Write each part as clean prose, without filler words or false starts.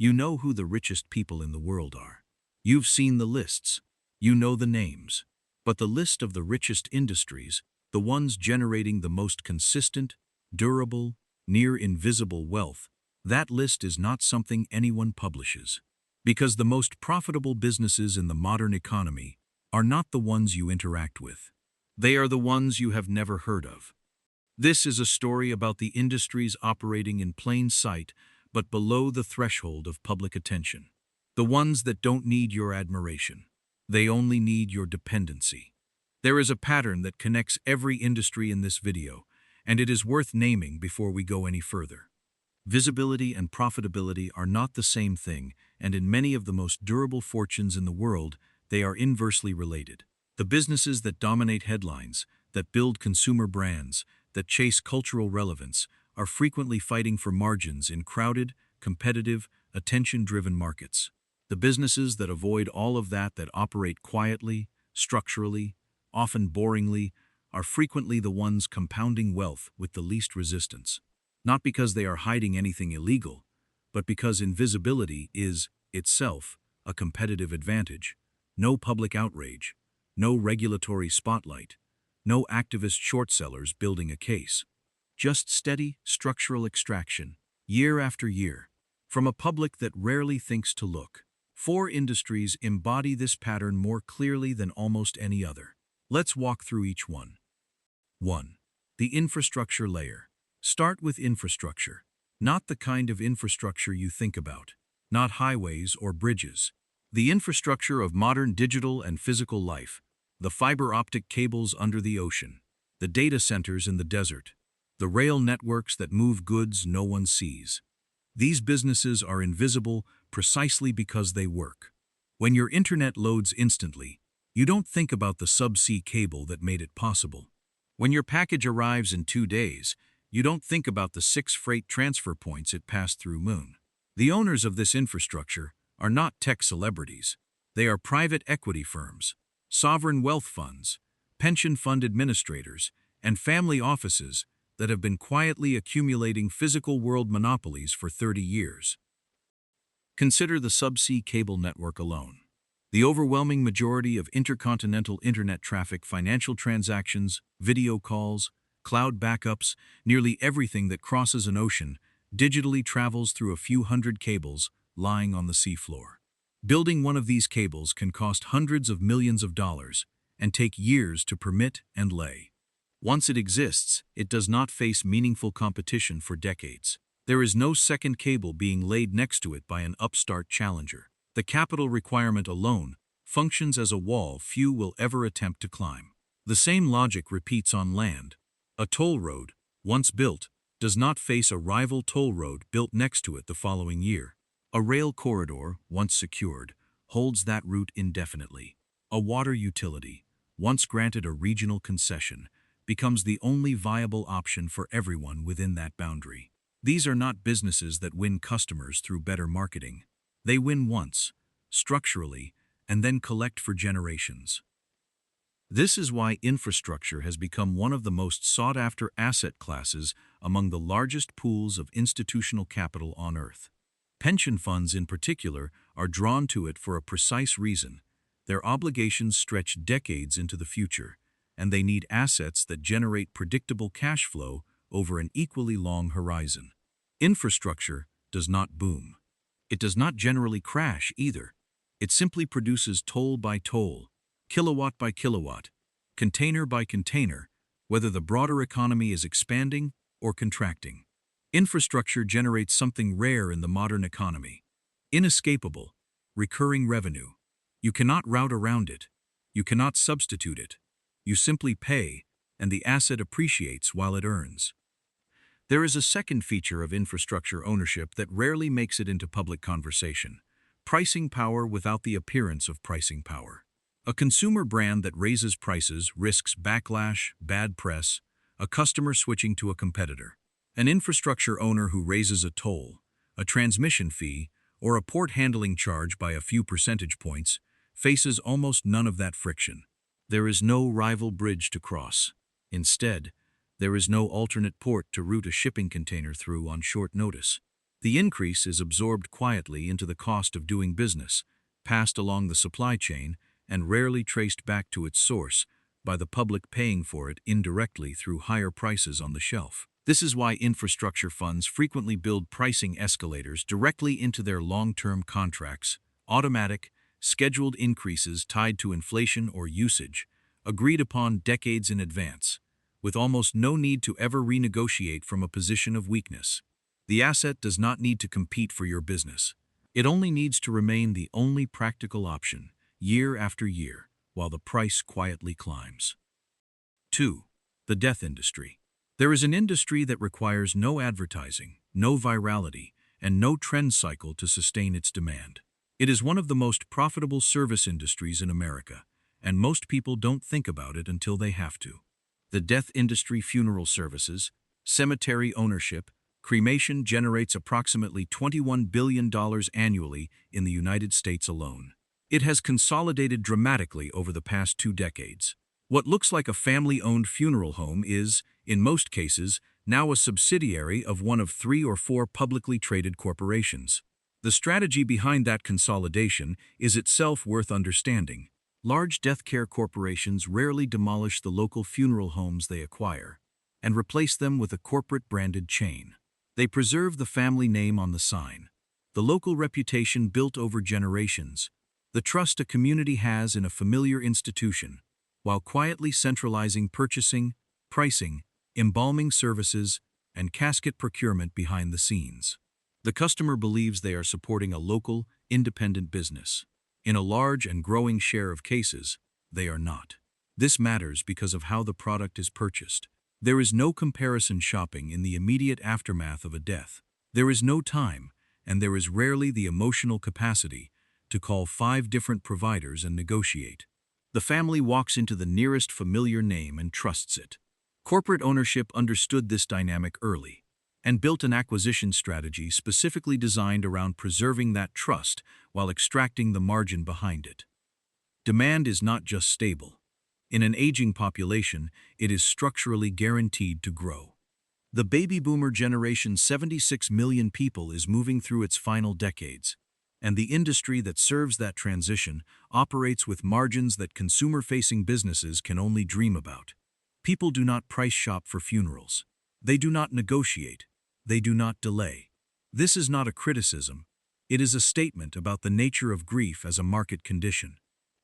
You know who the richest people in the world are. You've seen the lists. You know the names. But the list of the richest industries, the ones generating the most consistent, durable, near-invisible wealth, that list is not something anyone publishes. Because the most profitable businesses in the modern economy are not the ones you interact with. They are the ones you have never heard of. This is a story about the industries operating in plain sight but below the threshold of public attention. The ones that don't need your admiration. They only need your dependency. There is a pattern that connects every industry in this video, and it is worth naming before we go any further. Visibility and profitability are not the same thing, and in many of the most durable fortunes in the world, they are inversely related. The businesses that dominate headlines, that build consumer brands, that chase cultural relevance, are frequently fighting for margins in crowded, competitive, attention-driven markets. The businesses that avoid all of that operate quietly, structurally, often boringly, are frequently the ones compounding wealth with the least resistance. Not because they are hiding anything illegal, but because invisibility is, itself, a competitive advantage. No public outrage, no regulatory spotlight, no activist short sellers building a case. Just steady, structural extraction, year after year, from a public that rarely thinks to look. 4 industries embody this pattern more clearly than almost any other. Let's walk through each one. 1. The infrastructure layer. Start with infrastructure. Not the kind of infrastructure you think about. Not highways or bridges. The infrastructure of modern digital and physical life. The fiber optic cables under the ocean. The data centers in the desert. The rail networks that move goods no one sees. These businesses are invisible precisely because they work. When your internet loads instantly, you don't think about the subsea cable that made it possible. When your package arrives in 2 days, you don't think about the 6 freight transfer points it passed through Moon. The owners of this infrastructure are not tech celebrities. They are private equity firms, sovereign wealth funds, pension fund administrators, and family offices that have been quietly accumulating physical world monopolies for 30 years. Consider the subsea cable network alone. The overwhelming majority of intercontinental internet traffic, financial transactions, video calls, cloud backups, nearly everything that crosses an ocean digitally travels through a few hundred cables lying on the seafloor. Building one of these cables can cost hundreds of millions of dollars and take years to permit and lay. Once it exists, it does not face meaningful competition for decades. There is no second cable being laid next to it by an upstart challenger. The capital requirement alone functions as a wall few will ever attempt to climb. The same logic repeats on land. A toll road, once built, does not face a rival toll road built next to it the following year. A rail corridor, once secured, holds that route indefinitely. A water utility, once granted a regional concession, becomes the only viable option for everyone within that boundary. These are not businesses that win customers through better marketing. They win once, structurally, and then collect for generations. This is why infrastructure has become one of the most sought-after asset classes among the largest pools of institutional capital on Earth. Pension funds in particular are drawn to it for a precise reason. Their obligations stretch decades into the future, and they need assets that generate predictable cash flow over an equally long horizon. Infrastructure does not boom. It does not generally crash either. It simply produces toll by toll, kilowatt by kilowatt, container by container, whether the broader economy is expanding or contracting. Infrastructure generates something rare in the modern economy. Inescapable, recurring revenue. You cannot route around it. You cannot substitute it. You simply pay, and the asset appreciates while it earns. There is a second feature of infrastructure ownership that rarely makes it into public conversation: pricing power without the appearance of pricing power. A consumer brand that raises prices risks backlash, bad press, a customer switching to a competitor. An infrastructure owner who raises a toll, a transmission fee, or a port handling charge by a few percentage points faces almost none of that friction. There is no rival bridge to cross. Instead, there is no alternate port to route a shipping container through on short notice. The increase is absorbed quietly into the cost of doing business, passed along the supply chain, and rarely traced back to its source by the public paying for it indirectly through higher prices on the shelf. This is why infrastructure funds frequently build pricing escalators directly into their long-term contracts, automatic, scheduled increases tied to inflation or usage, agreed upon decades in advance, with almost no need to ever renegotiate from a position of weakness. The asset does not need to compete for your business. It only needs to remain the only practical option, year after year, while the price quietly climbs. 2. The death industry. There is an industry that requires no advertising, no virality, and no trend cycle to sustain its demand. It is one of the most profitable service industries in America, and most people don't think about it until they have to. The death industry: funeral services, cemetery ownership, cremation generates approximately $21 billion annually in the United States alone. It has consolidated dramatically over the past 2 decades. What looks like a family-owned funeral home is, in most cases, now a subsidiary of one of 3 or 4 publicly traded corporations. The strategy behind that consolidation is itself worth understanding. Large death care corporations rarely demolish the local funeral homes they acquire and replace them with a corporate-branded chain. They preserve the family name on the sign, the local reputation built over generations, the trust a community has in a familiar institution, while quietly centralizing purchasing, pricing, embalming services, and casket procurement behind the scenes. The customer believes they are supporting a local, independent business. In a large and growing share of cases, they are not. This matters because of how the product is purchased. There is no comparison shopping in the immediate aftermath of a death. There is no time, and there is rarely the emotional capacity to call 5 different providers and negotiate. The family walks into the nearest familiar name and trusts it. Corporate ownership understood this dynamic early and built an acquisition strategy specifically designed around preserving that trust while extracting the margin behind it. Demand is not just stable. In an aging population, it is structurally guaranteed to grow. The baby boomer generation, 76 million people, is moving through its final decades, and the industry that serves that transition operates with margins that consumer-facing businesses can only dream about. People do not price shop for funerals. They do not negotiate. They do not delay. This is not a criticism. It is a statement about the nature of grief as a market condition.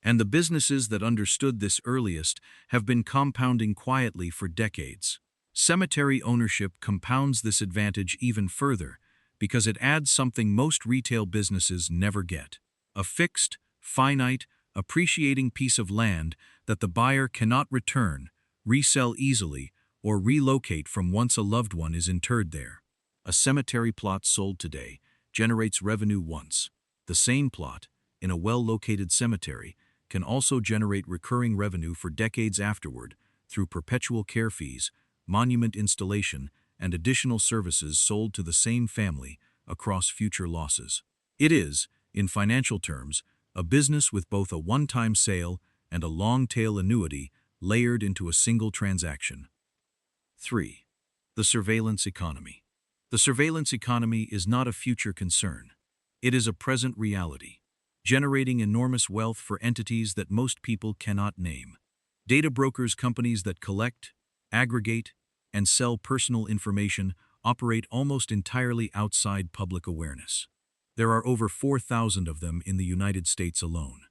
And the businesses that understood this earliest have been compounding quietly for decades. Cemetery ownership compounds this advantage even further because it adds something most retail businesses never get: a fixed, finite, appreciating piece of land that the buyer cannot return, resell easily, or relocate from once a loved one is interred there. A cemetery plot sold today generates revenue once. The same plot, in a well-located cemetery, can also generate recurring revenue for decades afterward through perpetual care fees, monument installation, and additional services sold to the same family across future losses. It is, in financial terms, a business with both a one-time sale and a long-tail annuity layered into a single transaction. 3. The surveillance economy. The surveillance economy is not a future concern. It is a present reality, generating enormous wealth for entities that most people cannot name. Data brokers, companies that collect, aggregate, and sell personal information, operate almost entirely outside public awareness. There are over 4,000 of them in the United States alone.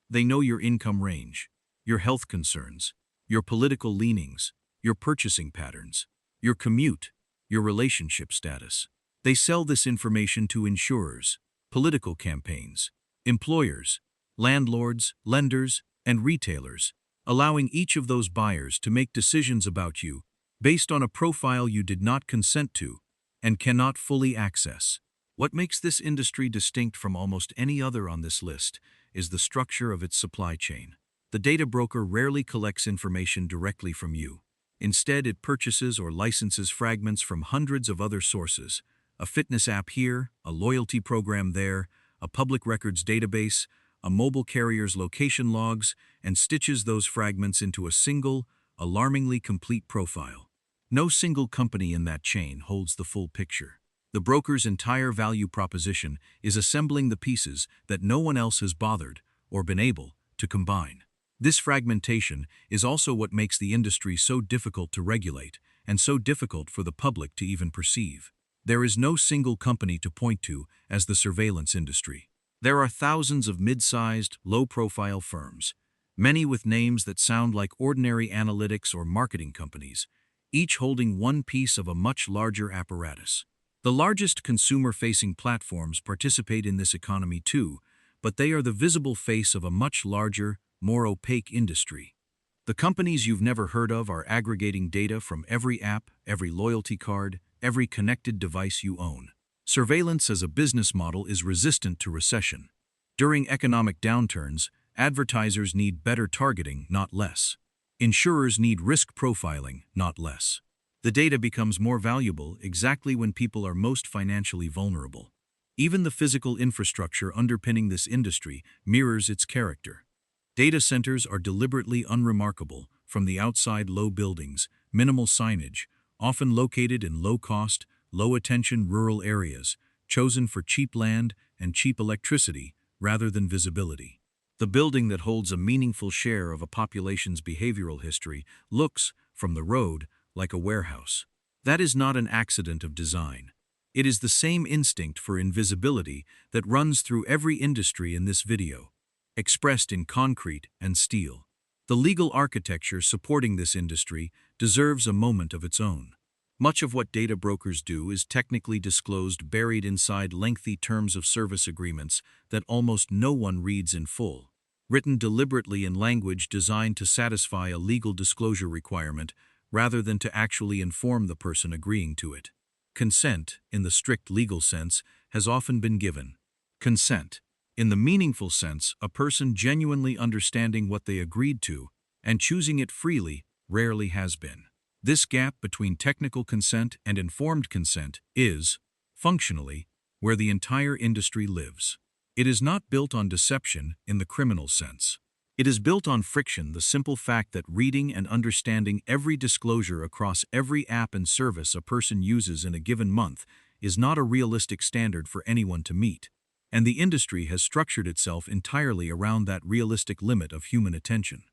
They know your income range, your health concerns, your political leanings, your purchasing patterns, your commute, your relationship status. They sell this information to insurers, political campaigns, employers, landlords, lenders, and retailers, allowing each of those buyers to make decisions about you based on a profile you did not consent to and cannot fully access. What makes this industry distinct from almost any other on this list is the structure of its supply chain. The data broker rarely collects information directly from you. Instead, it purchases or licenses fragments from hundreds of other sources: a fitness app here, a loyalty program there, a public records database, a mobile carrier's location logs, and stitches those fragments into a single, alarmingly complete profile. No single company in that chain holds the full picture. The broker's entire value proposition is assembling the pieces that no one else has bothered or been able to combine. This fragmentation is also what makes the industry so difficult to regulate and so difficult for the public to even perceive. There is no single company to point to as the surveillance industry. There are thousands of mid-sized, low-profile firms, many with names that sound like ordinary analytics or marketing companies, each holding one piece of a much larger apparatus. The largest consumer-facing platforms participate in this economy too, but they are the visible face of a much larger, more opaque industry. The companies you've never heard of are aggregating data from every app, every loyalty card, every connected device you own. Surveillance as a business model is resistant to recession. During economic downturns, advertisers need better targeting, not less. Insurers need risk profiling, not less. The data becomes more valuable exactly when people are most financially vulnerable. Even the physical infrastructure underpinning this industry mirrors its character. Data centers are deliberately unremarkable, from the outside low buildings, minimal signage, often located in low-cost, low-attention rural areas, chosen for cheap land and cheap electricity rather than visibility. The building that holds a meaningful share of a population's behavioral history looks, from the road, like a warehouse. That is not an accident of design. It is the same instinct for invisibility that runs through every industry in this video, expressed in concrete and steel. The legal architecture supporting this industry deserves a moment of its own. Much of what data brokers do is technically disclosed buried inside lengthy terms of service agreements that almost no one reads in full, written deliberately in language designed to satisfy a legal disclosure requirement rather than to actually inform the person agreeing to it. Consent, in the strict legal sense, has often been given. Consent, in the meaningful sense, a person genuinely understanding what they agreed to and choosing it freely, rarely has been. This gap between technical consent and informed consent is, functionally, where the entire industry lives. It is not built on deception in the criminal sense. It is built on friction, the simple fact that reading and understanding every disclosure across every app and service a person uses in a given month is not a realistic standard for anyone to meet, and the industry has structured itself entirely around that realistic limit of human attention.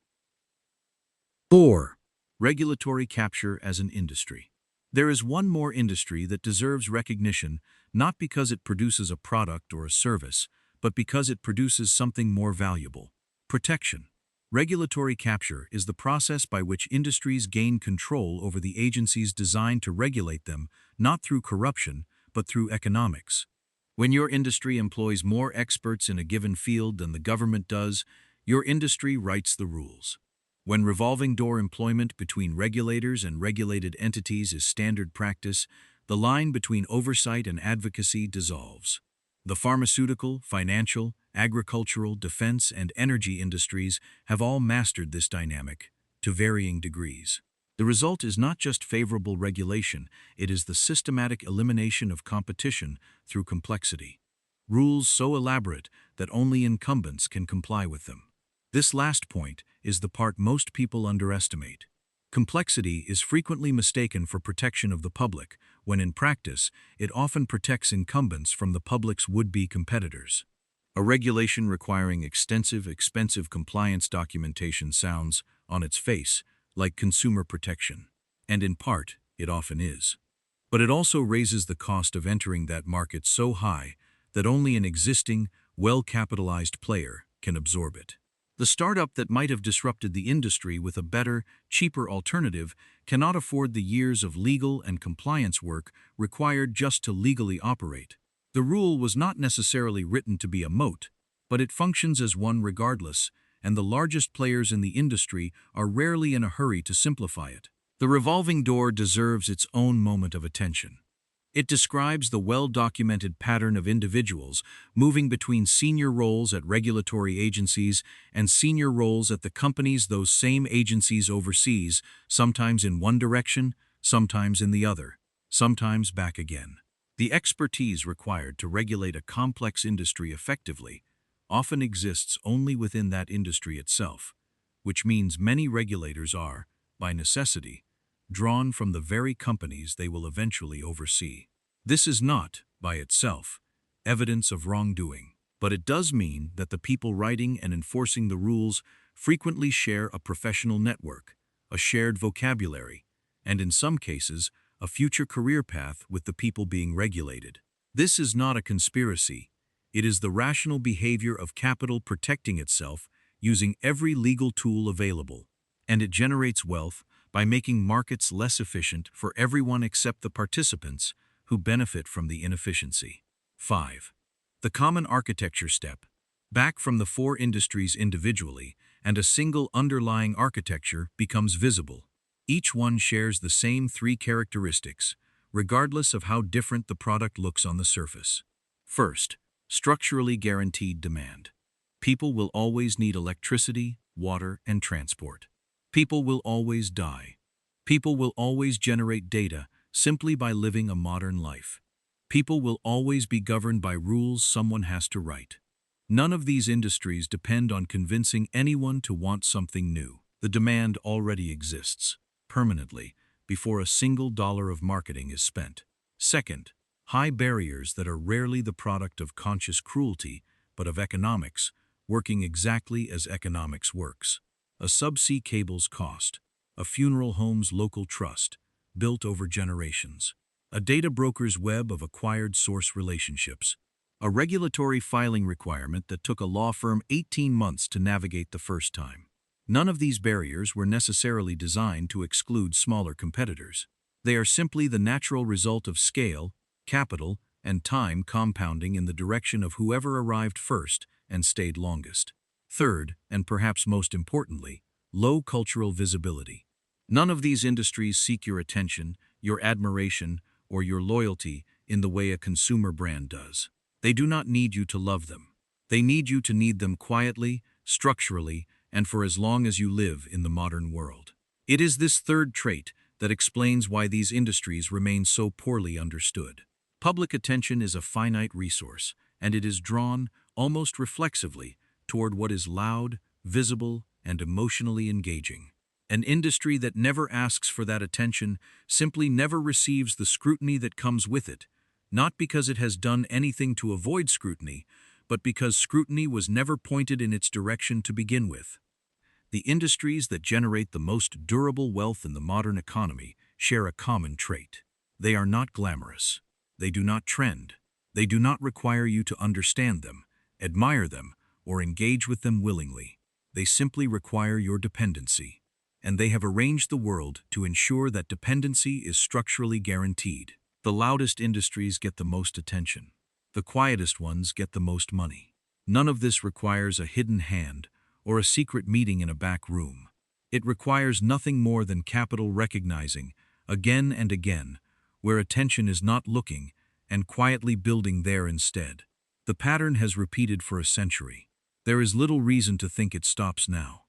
4. Regulatory capture as an industry. There is one more industry that deserves recognition, not because it produces a product or a service, but because it produces something more valuable: protection. Regulatory capture is the process by which industries gain control over the agencies designed to regulate them, not through corruption, but through economics. When your industry employs more experts in a given field than the government does, your industry writes the rules. When revolving door employment between regulators and regulated entities is standard practice, the line between oversight and advocacy dissolves. The pharmaceutical, financial, agricultural, defense, and energy industries have all mastered this dynamic, to varying degrees. The result is not just favorable regulation, it is the systematic elimination of competition through complexity. Rules so elaborate that only incumbents can comply with them. This last point is the part most people underestimate. Complexity is frequently mistaken for protection of the public, when in practice, it often protects incumbents from the public's would-be competitors. A regulation requiring extensive, expensive compliance documentation sounds, on its face, like consumer protection. And in part, it often is. But it also raises the cost of entering that market so high that only an existing, well-capitalized player can absorb it. The startup that might have disrupted the industry with a better, cheaper alternative cannot afford the years of legal and compliance work required just to legally operate. The rule was not necessarily written to be a moat, but it functions as one regardless, and the largest players in the industry are rarely in a hurry to simplify it. The revolving door deserves its own moment of attention. It describes the well-documented pattern of individuals moving between senior roles at regulatory agencies and senior roles at the companies those same agencies oversees, sometimes in one direction, sometimes in the other, sometimes back again. The expertise required to regulate a complex industry effectively often exists only within that industry itself, which means many regulators are, by necessity, drawn from the very companies they will eventually oversee. This is not, by itself, evidence of wrongdoing, but it does mean that the people writing and enforcing the rules frequently share a professional network, a shared vocabulary, and in some cases, a future career path with the people being regulated. This is not a conspiracy. It is the rational behavior of capital protecting itself using every legal tool available, and it generates wealth by making markets less efficient for everyone except the participants who benefit from the inefficiency. 5. The common architecture step. Back from the four industries individually, and a single underlying architecture becomes visible. Each one shares the same three characteristics, regardless of how different the product looks on the surface. First, structurally guaranteed demand. People will always need electricity, water, and transport. People will always die. People will always generate data simply by living a modern life. People will always be governed by rules someone has to write. None of these industries depend on convincing anyone to want something new. The demand already exists, permanently, before a single dollar of marketing is spent. Second, high barriers that are rarely the product of conscious cruelty, but of economics, working exactly as economics works. A subsea cable's cost, a funeral home's local trust, built over generations. A data broker's web of acquired source relationships. A regulatory filing requirement that took a law firm 18 months to navigate the first time. None of these barriers were necessarily designed to exclude smaller competitors. They are simply the natural result of scale, capital, and time compounding in the direction of whoever arrived first and stayed longest. Third, and perhaps most importantly, low cultural visibility. None of these industries seek your attention, your admiration, or your loyalty in the way a consumer brand does. They do not need you to love them. They need you to need them quietly, structurally, and for as long as you live in the modern world. It is this third trait that explains why these industries remain so poorly understood. Public attention is a finite resource, and it is drawn, almost reflexively, toward what is loud, visible, and emotionally engaging. An industry that never asks for that attention simply never receives the scrutiny that comes with it, not because it has done anything to avoid scrutiny, but because scrutiny was never pointed in its direction to begin with. The industries that generate the most durable wealth in the modern economy share a common trait. They are not glamorous. They do not trend. They do not require you to understand them, admire them, or engage with them willingly. They simply require your dependency. And they have arranged the world to ensure that dependency is structurally guaranteed. The loudest industries get the most attention. The quietest ones get the most money. None of this requires a hidden hand or a secret meeting in a back room. It requires nothing more than capital recognizing, again and again, where attention is not looking, and quietly building there instead. The pattern has repeated for a century. There is little reason to think it stops now.